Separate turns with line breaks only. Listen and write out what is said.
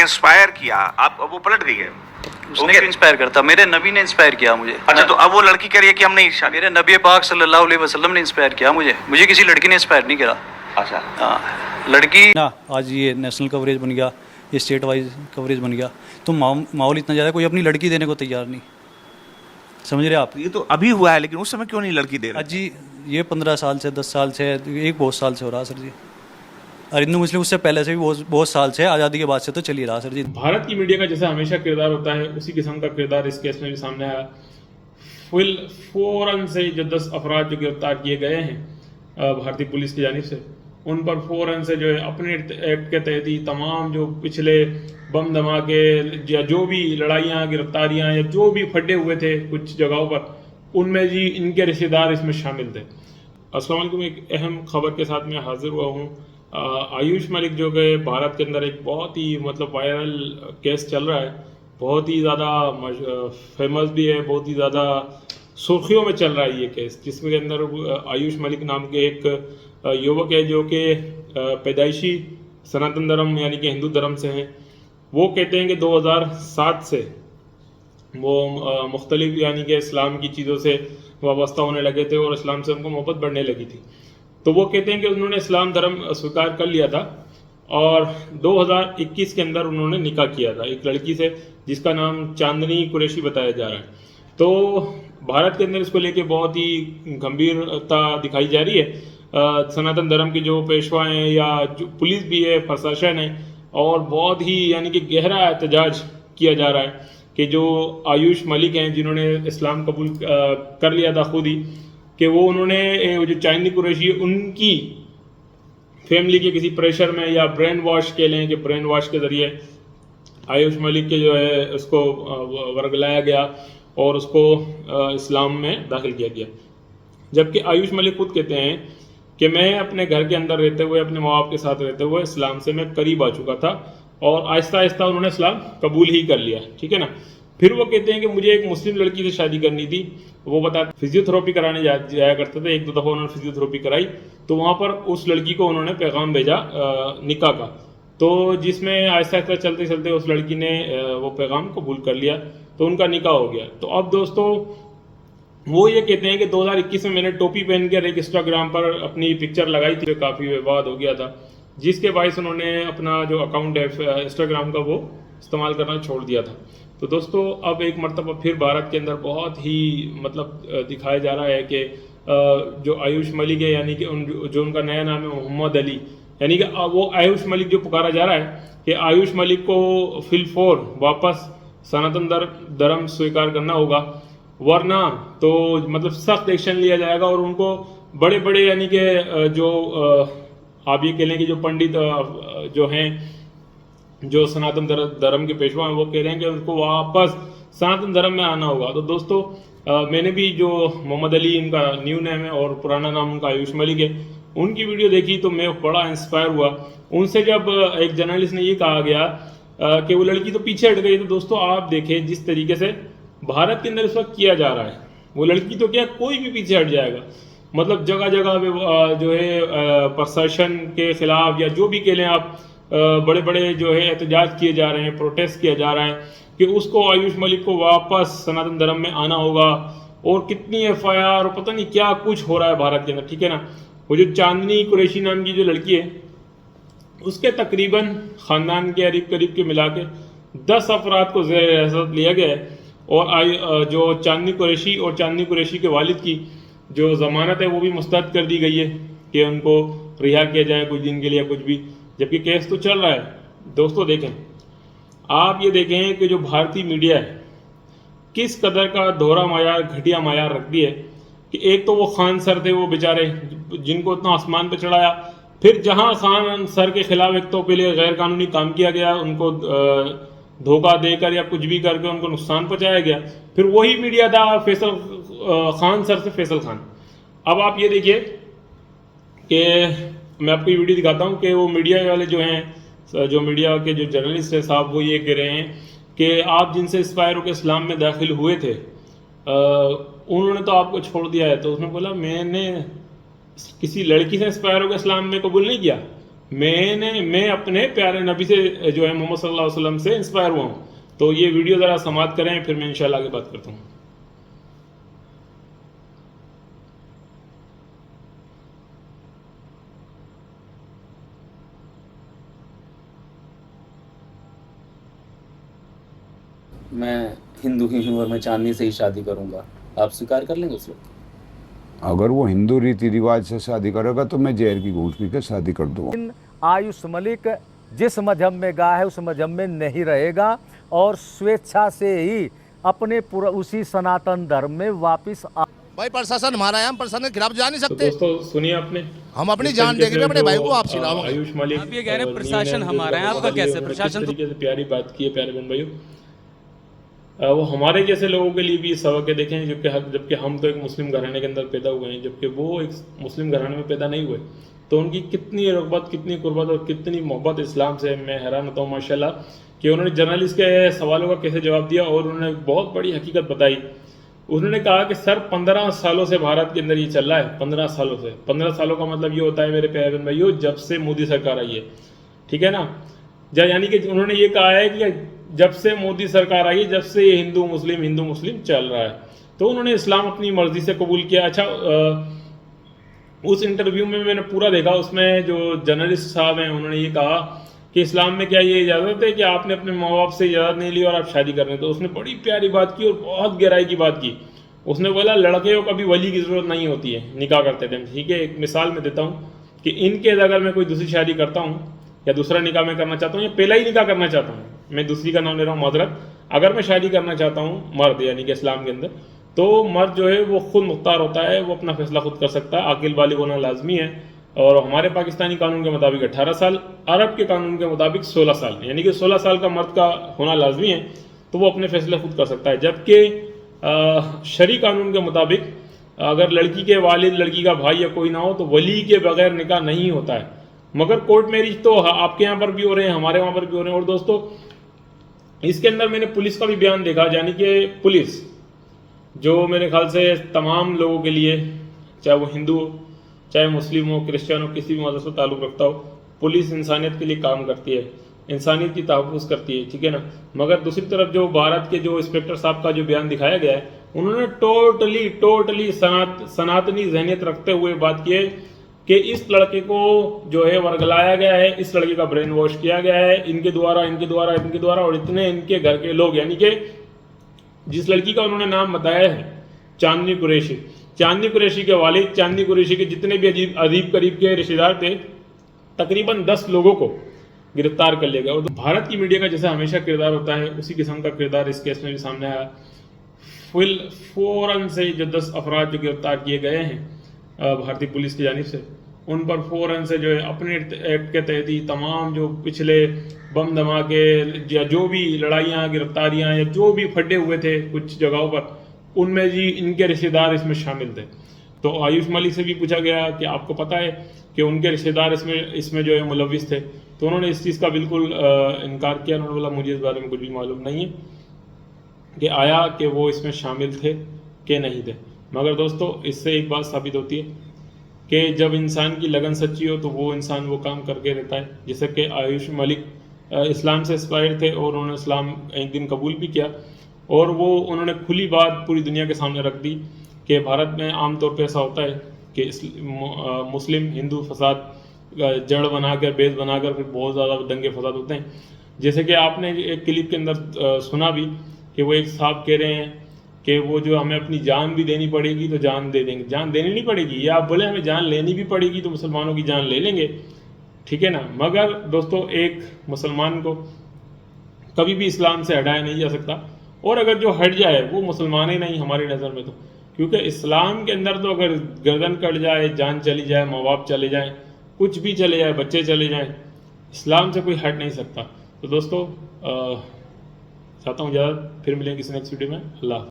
Inspire کیا, آپ وہ پلٹ گئی ہے.
اس نے کیوں انسپائر کرتا؟ میرے نبی نے انسپائر کیا مجھے.
اچھا, تو اب وہ لڑکی کہہ رہی ہے کہ ہم نہیں شادی.
میرے نبی پاک صلی اللہ علیہ وسلم نے انسپائر کیا مجھے کسی لڑکی نے انسپائر نہیں کرا.
اچھا,
ہاں لڑکی نا آج یہ نیشنل کوریج بن گیا, یہ اسٹیٹ وائز کوریج بن گیا, تو ماحول اتنا زیادہ کوئی اپنی لڑکی دینے کو تیار نہیں. سمجھ رہے آپ؟
یہ تو ابھی ہوا ہے, لیکن اس سمے کیوں نہیں لڑکی دے رہے؟
جی یہ 15 سال سے 10 سال سے ایک بہت سال سے ہو رہا سر جی. اور ہندو مسلم اس سے پہلے سے بھی بہت سال سے, آزادی کے بعد سے تو چل ہی رہا سر جی.
بھارت کی میڈیا کا جیسا ہمیشہ کردار ہوتا ہے اسی قسم کا کردار اس کیس میں بھی سامنے آیا. فوراً سے جو 10 افراد جو گرفتار کیے گئے ہیں بھارتی پولیس کی جانب سے, ان پر فوراً سے جو ہے اپنے ایکٹ کے تحت ہی تمام جو پچھلے بم دھماکے یا جو بھی لڑائیاں گرفتاریاں یا جو بھی پھٹے ہوئے تھے کچھ جگہوں پر, ان میں جی ان کے رشتہ دار اس میں شامل تھے. السلام علیکم. ایک اہم خبر کے ساتھ میں حاضر ہوا ہوں. آیوش ملک جو کہ بھارت کے اندر ایک بہت ہی وائرل کیس چل رہا ہے, بہت ہی زیادہ فیمس بھی ہے, بہت ہی زیادہ سرخیوں میں چل رہا ہے یہ کیس, جس میں کے اندر آیوش ملک نام کے ایک یوک ہے جو کہ پیدائشی سناتن دھرم یعنی کہ ہندو دھرم سے ہیں. وہ کہتے ہیں کہ 2007 سے وہ مختلف یعنی کہ اسلام کی چیزوں سے وابستہ ہونے لگے تھے اور اسلام سے ان کو محبت بڑھنے لگی تھی. تو وہ کہتے ہیں کہ انہوں نے اسلام دھرم سویکار کر لیا تھا اور 2021 کے اندر انہوں نے نکاح کیا تھا ایک لڑکی سے جس کا نام چاندنی قریشی بتایا جا رہا ہے. تو بھارت کے اندر اس کو لے کے بہت ہی گمبھیرتا دکھائی جا رہی ہے. سناتن دھرم کے جو پیشوا ہیں یا جو پولیس بھی ہے, پرشاسن ہے, اور بہت ہی یعنی کہ گہرا احتجاج کیا جا رہا ہے کہ جو آیوش ملک ہیں جنہوں نے اسلام قبول کر لیا تھا خود ہی, کہ وہ انہوں نے جو چاندنی قریشی ان کی فیملی کے کسی پریشر میں یا برین واش کے لیں کہ برین واش کے ذریعے آیوش ملک کے جو ہے اس کو ورگلایا گیا اور اس کو اسلام میں داخل کیا گیا. جبکہ آیوش ملک خود کہتے ہیں کہ میں اپنے گھر کے اندر رہتے ہوئے اپنے ماں باپ کے ساتھ رہتے ہوئے اسلام سے میں قریب آ چکا تھا اور آہستہ آہستہ انہوں نے اسلام قبول ہی کر لیا. ٹھیک ہے نا. پھر وہ کہتے ہیں کہ مجھے ایک مسلم لڑکی سے شادی کرنی تھی. وہ بتاتے فزیو تھراپی کرانے جایا کرتے تھے. 1-2 دفعہ انہوں نے فزیو تھراپی کرائی تو وہاں پر اس لڑکی کو انہوں نے پیغام بھیجا نکاح کا, تو جس میں آہستہ آہستہ چلتے چلتے اس لڑکی نے وہ پیغام قبول کر لیا تو ان کا نکاح ہو گیا. تو اب دوستو وہ یہ کہتے ہیں کہ 2021 میں نے ٹوپی پہن کر ایک انسٹاگرام پر اپنی پکچر لگائی تھی جو کافی وواد ہو گیا تھا, جس کے باعث انہوں نے اپنا جو اکاؤنٹ ہے انسٹاگرام کا وہ استعمال کرنا چھوڑ دیا تھا. تو دوستو اب ایک مرتبہ پھر بھارت کے اندر بہت ہی دکھایا جا رہا ہے کہ جو آیوش ملک ہے یعنی کہ جو ان کا نیا نام ہے محمد علی, یعنی کہ وہ آیوش ملک جو پکارا جا رہا ہے کہ آیوش ملک کو فی الفور واپس سناتن دھرم سویکار کرنا ہوگا, ورنہ تو سخت ایکشن لیا جائے گا. اور ان کو بڑے بڑے یعنی کہ جو آپ یہ کہہ لیں کہ جو پنڈت جو ہیں جو سناتن دھرم کے پیشوا ہیں وہ کہہ رہے ہیں کہ ان کو واپس سناتن دھرم میں آنا ہوگا. تو دوستو میں نے بھی جو محمد علی ان کا نیو نیم ہے اور پرانا نام ان کا آیوش ملک ہے, ان کی ویڈیو دیکھی تو میں بڑا انسپائر ہوا. ان سے جب ایک جرنلسٹ نے یہ کہا گیا کہ وہ لڑکی تو پیچھے ہٹ گئی, تو دوستو آپ دیکھیں جس طریقے سے بھارت کے اندر اس وقت کیا جا رہا ہے, وہ لڑکی تو کیا کوئی بھی پیچھے ہٹ جائے گا. جگہ جگہ پہ جو ہے پرشاسن کے خلاف یا جو بھی کہہ لیں آپ بڑے بڑے جو ہے احتجاج کیے جا رہے ہیں, پروٹیسٹ کیا جا رہا ہے کہ اس کو آیوش ملک کو واپس سناتن دھرم میں آنا ہوگا. اور کتنی FIR اور پتہ نہیں کیا کچھ ہو رہا ہے بھارت کے اندر. ٹھیک ہے نا. وہ جو چاندنی قریشی نام کی جو لڑکی ہے اس کے تقریباً خاندان کے قریب کے ملا کے 10 افراد کو زیر حراست لیا گیا ہے, اور جو چاندنی قریشی اور چاندنی قریشی کے والد کی جو ضمانت ہے وہ بھی مسترد کر دی گئی ہے کہ ان کو رہا کیا جائے کچھ دن کے لیے کچھ بھی, جبکہ کیس تو چل رہا ہے. دوستو دیکھیں, آپ یہ دیکھیں کہ جو بھارتی میڈیا ہے کس قدر کا دوہرا معیار گھٹیا معیار رکھتی ہے کہ ایک تو وہ خان سر تھے وہ بیچارے جن کو اتنا آسمان پہ چڑھایا, پھر جہاں خان سر کے خلاف ایک تو پہلے غیر قانونی کام کیا گیا, ان کو دھوکہ دے کر یا کچھ بھی کر کے ان کو نقصان پہنچایا گیا, پھر وہی میڈیا تھا فیصل خان سر سے فیصل خان. اب آپ یہ دیکھیے کہ میں آپ کو یہ ویڈیو دکھاتا ہوں کہ وہ میڈیا والے جو ہیں, جو میڈیا کے جو جرنلسٹ ہیں صاحب, وہ یہ کہہ رہے ہیں کہ آپ جن سے انسپائر ہو کے اسلام میں داخل ہوئے تھے انہوں نے تو آپ کو چھوڑ دیا ہے. تو اس نے بولا میں نے کسی لڑکی سے انسپائر ہو کے اسلام میں قبول نہیں کیا, میں اپنے پیارے نبی سے جو ہے محمد صلی اللہ علیہ وسلم سے انسپائر ہوا ہوں. تو یہ ویڈیو ذرا سماعت کریں, پھر میں انشاءاللہ آگے بات کرتا ہوں.
میں ہندو ہی ہوں اور میں چاندنی سے ہی شادی کروں گا, آپ سویکار کر لیں گے اس وقت؟
اگر وہ ہندو ریتی رواج سے شادی کرے گا تو میں زہر کی گھونٹ پی کے شادی کر دوں گا.
آیوش ملک جس مذہب میں گیا ہے اس مذہب میں نہیں رہے گا اور سویچھا سے ہی اپنے اسی سناتن دھرم میں واپس
بھائی پرشاسن ہمارا ہے, ہم پرشاسن کے خلاف جا نہیں
تو
سکتے.
دوستو سنیے آپ نے,
ہم اپنی جان دے کے اپنے بھائی کو واپسی لاؤں گے.
آیوش ملک
آپ یہ کہہ رہے ہیں پرشاسن ہمارا ہے, آپ کا کیسے پرشاسن؟
کس طریقے سے پیاری بات کی ہے پیارے بہن بھائیوں. وہ ہمارے جیسے لوگوں کے لیے بھی سبق ہے. دیکھیں جبکہ ہم تو ایک مسلم گھرانے کے اندر پیدا ہوئے ہیں, جبکہ وہ ایک مسلم گھرانے میں پیدا نہیں ہوئے, تو ان کی کتنی رغبت, کتنی قربت اور کتنی محبت اسلام سے, میں حیران ہوتا ہوں ماشاءاللہ کہ انہوں نے جرنلسٹ کے سوالوں کا کیسے جواب دیا. اور انہوں نے بہت بڑی حقیقت بتائی. انہوں نے کہا کہ سر 15 سالوں سے بھارت کے اندر یہ چل رہا ہے, 15 سالوں سے. 15 سالوں کا مطلب یہ ہوتا ہے میرے پیارے بہن بھائیوں, جب سے مودی سرکار آئی ہے, ٹھیک ہے نا. یعنی کہ انہوں نے یہ کہا ہے کہ جب سے مودی سرکار آئی ہے, جب سے یہ ہندو مسلم چل رہا ہے, تو انہوں نے اسلام اپنی مرضی سے قبول کیا. اچھا, اس انٹرویو میں نے پورا دیکھا, اس میں جو جرنلسٹ صاحب ہیں انہوں نے یہ کہا کہ اسلام میں کیا یہ اجازت ہے کہ آپ نے اپنے ماں باپ سے اجازت نہیں لی اور آپ شادی کر رہے ہیں. تو اس نے بڑی پیاری بات کی اور بہت گہرائی کی بات کی. اس نے بولا لڑکے کو کبھی ولی کی ضرورت نہیں ہوتی ہے, نکاح کرتے تھے. ٹھیک ہے, ایک مثال میں دیتا ہوں کہ ان کے اگر میں کوئی دوسری شادی کرتا ہوں یا دوسرا نکاح میں کرنا چاہتا ہوں یا پہلا ہی نکاح کرنا چاہتا ہوں, میں دوسری کا نام لے رہا ہوں معذرت, اگر میں شادی کرنا چاہتا ہوں مرد یعنی کہ اسلام کے اندر, تو مرد جو ہے وہ خود مختار ہوتا ہے, وہ اپنا فیصلہ خود کر سکتا ہے. عاقل بالغ ہونا لازمی ہے, اور ہمارے پاکستانی قانون کے مطابق 18 سال, عرب کے قانون کے مطابق 16 سال, یعنی کہ 16 سال کا مرد کا ہونا لازمی ہے, تو وہ اپنے فیصلے خود کر سکتا ہے. جبکہ شرعی قانون کے مطابق اگر لڑکی کے والد, لڑکی کا بھائی یا کوئی نہ ہو, تو ولی کے بغیر نکاح نہیں ہوتا ہے. مگر کورٹ میرج تو آپ کے یہاں پر بھی ہو رہے ہیں, ہمارے وہاں پر بھی ہو رہے ہیں. اور دوستو اس کے اندر میں نے پولیس کا بھی بیان دیکھا, یعنی کہ پولیس جو میرے خیال سے تمام لوگوں کے لیے, چاہے وہ ہندو ہو, چاہے مسلم ہو, کرسچن ہو, کسی بھی مذہب سے تعلق رکھتا ہو, پولیس انسانیت کے لیے کام کرتی ہے, انسانیت کی تحفظ کرتی ہے, ٹھیک ہے نا. مگر دوسری طرف جو بھارت کے جو انسپیکٹر صاحب کا جو بیان دکھایا گیا ہے, انہوں نے ٹوٹلی سناتنی ذہنیت رکھتے ہوئے بات کی ہے کہ اس لڑکے کو جو ہے ورگلایا گیا ہے, اس لڑکے کا برین واش کیا گیا ہے ان کے دوارا, اور اتنے ان کے گھر کے لوگ, یعنی کہ جس لڑکی کا انہوں نے نام بتایا ہے چاندنی قریشی کے والد, چاندنی قریشی کے جتنے بھی عجیب قریب کے رشتہ دار تھے, تقریباً 10 لوگوں کو گرفتار کر لیا گیا. اور بھارت کی میڈیا کا جیسا ہمیشہ کردار ہوتا ہے, اسی قسم کا کردار اس کیس میں بھی سامنے آیا. فوراً سے جو 10 افراد جو گرفتار کیے گئے ہیں بھارتی پولیس کی جانب سے, ان پر فوراً سے جو ہے اپنے ایکٹ کے تحت ہی تمام جو پچھلے بم دھماکے یا جو بھی لڑائیاں, گرفتاریاں یا جو بھی پھٹے ہوئے تھے کچھ جگہوں پر, ان میں جی ان کے رشتہ دار اس میں شامل تھے. تو آیوش ملک سے بھی پوچھا گیا کہ آپ کو پتہ ہے کہ ان کے رشتہ دار اس میں جو ہے ملوث تھے, تو انہوں نے اس چیز کا بالکل انکار کیا. انہوں نے بولا مجھے اس بارے میں کچھ بھی معلوم نہیں ہے کہ آیا کہ وہ اس میں شامل تھے کہ نہیں تھے. مگر دوستو اس سے ایک بات ثابت ہوتی ہے کہ جب انسان کی لگن سچی ہو تو وہ انسان وہ کام کر کے رہتا ہے. جیسے کہ آیوش ملک اسلام سے انسپائر تھے اور انہوں نے اسلام ایک دن قبول بھی کیا, اور وہ انہوں نے کھلی بات پوری دنیا کے سامنے رکھ دی کہ بھارت میں عام طور پہ ایسا ہوتا ہے کہ مسلم ہندو فساد جڑ بنا کر, بیس بنا کر پھر بہت زیادہ دنگے فساد ہوتے ہیں. جیسے کہ آپ نے ایک کلپ کے اندر سنا بھی کہ وہ ایک صاحب کہہ رہے ہیں کہ وہ جو ہمیں اپنی جان بھی دینی پڑے گی تو جان دے دیں گے. جان دینی نہیں پڑے گی, یا آپ بولے ہمیں جان لینی بھی پڑے گی تو مسلمانوں کی جان لے لیں گے, ٹھیک ہے نا. مگر دوستو ایک مسلمان کو کبھی بھی اسلام سے ہٹایا نہیں جا سکتا, اور اگر جو ہٹ جائے وہ مسلمان ہی نہیں ہماری نظر میں. تو کیونکہ اسلام کے اندر تو اگر گردن کٹ جائے, جان چلی جائے, ماں باپ چلے جائیں, کچھ بھی چلے جائے, بچے چلے جائیں, اسلام سے کوئی ہٹ نہیں سکتا. تو دوستو چاہتا ہوں اجازت, پھر ملیں کسی نیکسٹ ویڈیو میں. اللہ